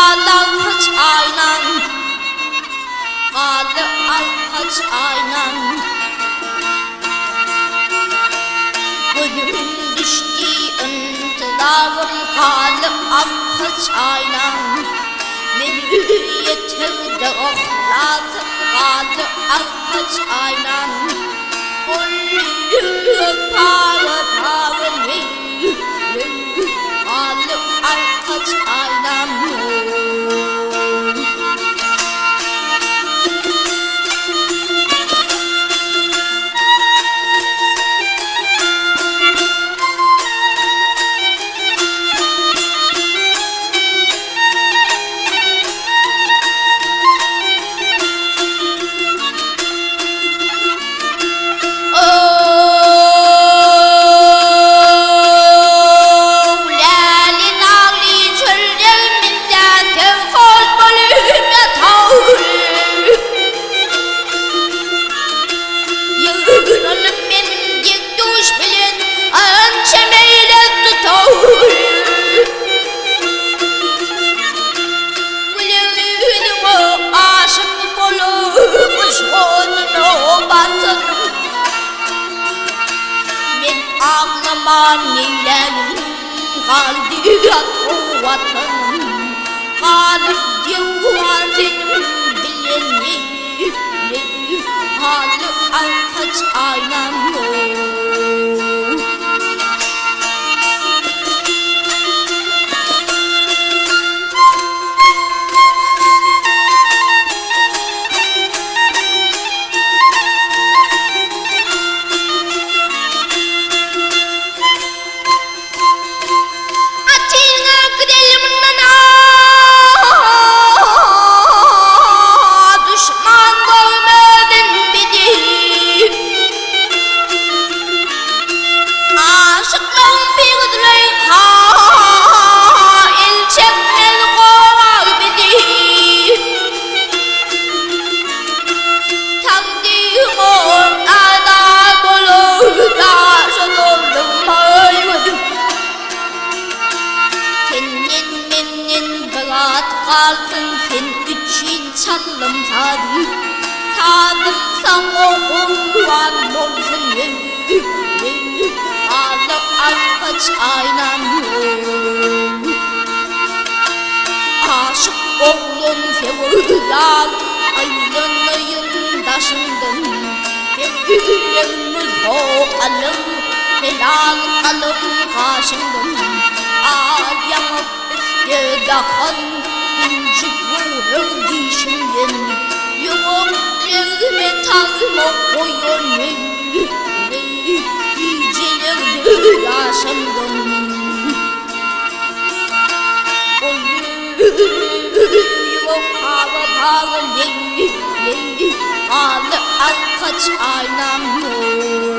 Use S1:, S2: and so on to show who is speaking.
S1: Ağlamış aynan, ağlamış aynan. Gülüm düştü ıntılağım, ağlamış aynan. Beni yetirdi oğlasım, ağlamış aynan. Gülüm pağı pağı neyim, ağlamış aynan. Ağlaman neylerim, kaldı o vatanım. Kalıp divan senin bilenim, kalıp arkaç aynam yok. Kalsın sen için çalım sadım, sadım sana kurban olsun yürü. Ağlıp arkaç aynam yok. Aşık oğlum sevurlar, aydınlayın taşındım. Yüreğimiz hoğalım, helal kalım kaşındım. Ağlayanıp yedağın öldüşümden yüreğime tağıma koyun gecelerdir yaşamdım. Yüreğim pağı pağı ağlı arkaç aynam yok.